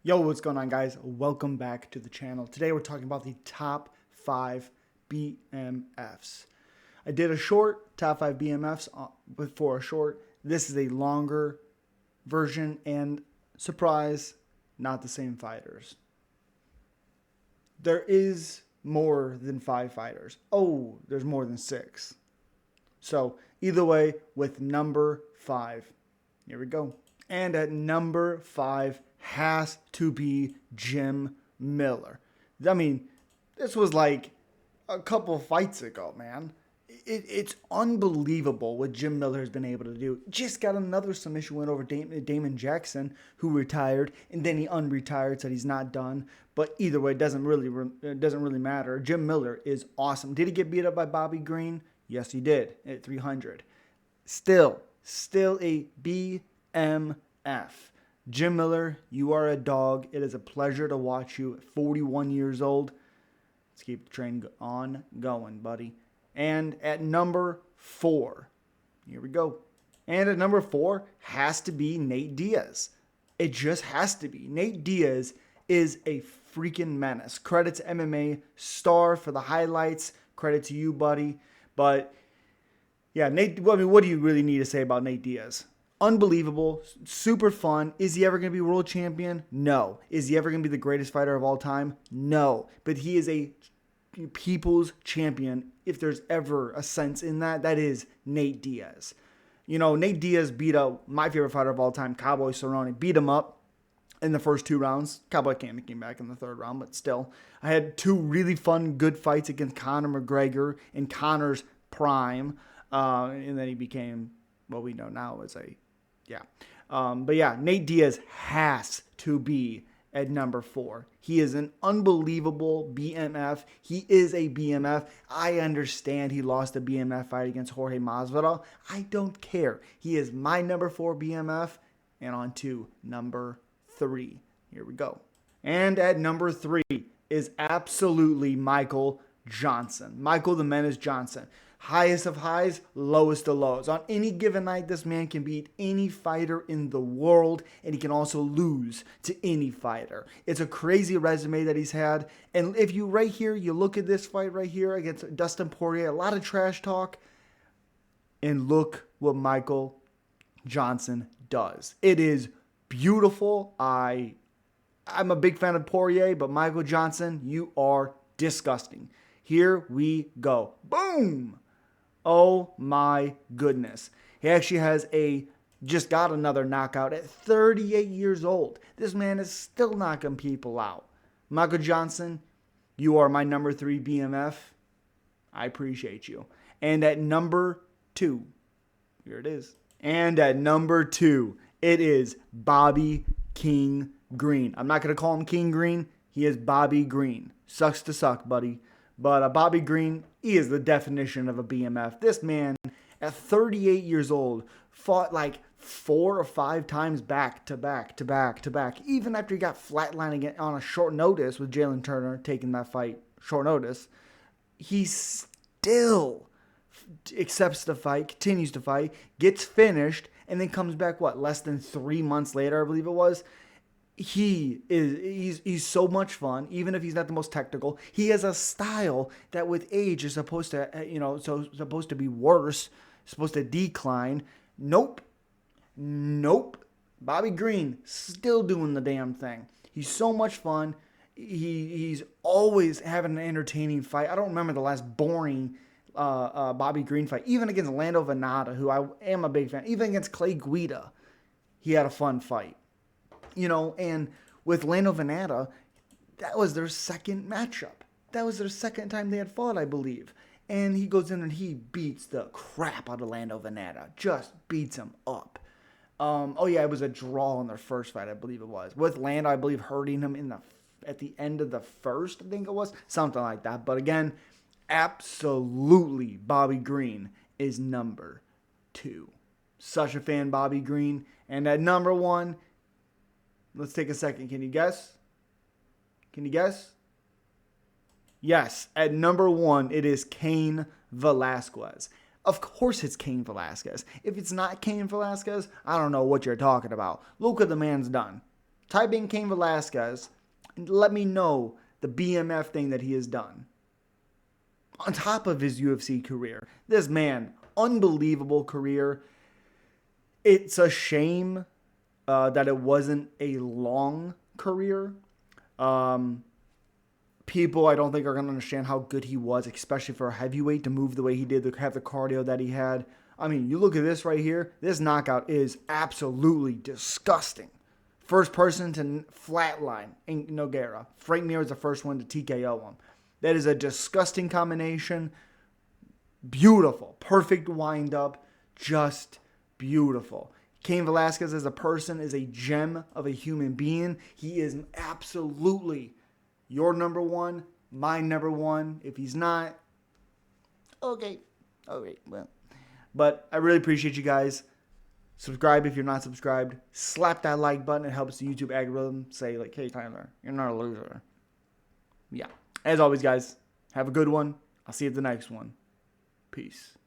Yo, what's going on, guys? Welcome back to the channel. Today we're talking about the top 5 BMFs. I did a short top 5 BMFs before a short. This is a longer version, and surprise, not the same fighters. There is more than 5 fighters. Oh, there's more than 6. So either way, with number 5, here we go. And at number 5 has to be Jim Miller. I mean, this was like a couple fights ago, man. It's unbelievable what Jim Miller has been able to do. Just got another submission win over Damon Jackson, who retired, and then he unretired, said he's not done. But either way, it doesn't really matter. Jim Miller is awesome. Did he get beat up by Bobby Green? Yes, he did at 300. Still a BMF. Jim Miller, you are a dog. It is a pleasure to watch you at 41 years old. Let's keep the train on going, buddy. And at number 4, here we go. And at number 4 has to be Nate Diaz. It just has to be. Nate Diaz is a freaking menace. Credit to MMA Star for the highlights. Credit to you, buddy. But yeah, Nate. I mean, what do you really need to say about Nate Diaz? Unbelievable, super fun. Is he ever going to be world champion? No. Is he ever going to be the greatest fighter of all time? No. But he is a people's champion. If there's ever a sense in that, that is Nate Diaz. You know, Nate Diaz beat up my favorite fighter of all time, Cowboy Cerrone. Beat him up in the first 2 rounds. Cowboy came back in the 3rd round, but still. I had 2 really fun, good fights against Conor McGregor in Conor's prime. And then he became what we know now as a... Yeah. But yeah, Nate Diaz has to be at number 4. He is an unbelievable BMF. He is a BMF. I understand he lost a BMF fight against Jorge Masvidal. I don't care. He is my number 4 BMF. And on to number 3. Here we go. And at number 3 is absolutely Michael Johnson. Michael the Menace Johnson. Highest of highs, lowest of lows. On any given night, this man can beat any fighter in the world, and he can also lose to any fighter. It's a crazy resume that he's had. And if you right here, you look at this fight right here against Dustin Poirier, a lot of trash talk, and look what Michael Johnson does. It is beautiful. I'm a big fan of Poirier, but Michael Johnson, you are disgusting. Here we go. Boom! Oh my goodness. He actually just got another knockout at 38 years old. This man is still knocking people out. Michael Johnson, you are my number 3 BMF. I appreciate you. And at number 2, here it is. And at number 2, it is Bobby King Green. I'm not going to call him King Green. He is Bobby Green. Sucks to suck, buddy. But Bobby Green, he is the definition of a BMF. This man, at 38 years old, fought like 4 or 5 times back to back. Even after he got flatlining on a short notice with Jalen Turner taking that fight short notice, he still accepts the fight, continues to fight, gets finished, and then comes back, less than 3 months later, I believe it was. He's so much fun, even if he's not the most technical. He has a style that with age is supposed to be worse, supposed to decline. Nope. Bobby Green still doing the damn thing. He's so much fun. He's always having an entertaining fight. I don't remember the last boring Bobby Green fight, even against Lando Venata, who I am a big fan. Even against Clay Guida, he had a fun fight. You know, and with Lando Venata, that was their second matchup. That was their second time they had fought, I believe. And he goes in and he beats the crap out of Lando Venata. Just beats him up. It was a draw in their first fight, I believe it was. With Lando, I believe, hurting him at the end of the first, I think it was. Something like that. But again, absolutely Bobby Green is number 2. Such a fan, Bobby Green. And at number 1... let's take a second. Can you guess? Yes. At number 1, it is Cain Velasquez. Of course it's Cain Velasquez. If it's not Cain Velasquez, I don't know what you're talking about. Look what the man's done. Type in Cain Velasquez and let me know the BMF thing that he has done. On top of his UFC career. This man, unbelievable career. It's a shame that it wasn't a long career. People, I don't think, are going to understand how good he was, especially for a heavyweight to move the way he did, to have the cardio that he had. I mean, you look at this right here. This knockout is absolutely disgusting. First person to flatline in Nogueira. Frank Mir is the first one to TKO him. That is a disgusting combination. Beautiful. Perfect wind-up. Just beautiful. Cain Velasquez as a person is a gem of a human being. He is absolutely your number one, my number one. If he's not, okay. Well. But I really appreciate you guys. Subscribe if you're not subscribed. Slap that like button. It helps the YouTube algorithm say, like, hey, Tyler, you're not a loser. Yeah. As always, guys, have a good one. I'll see you at the next one. Peace.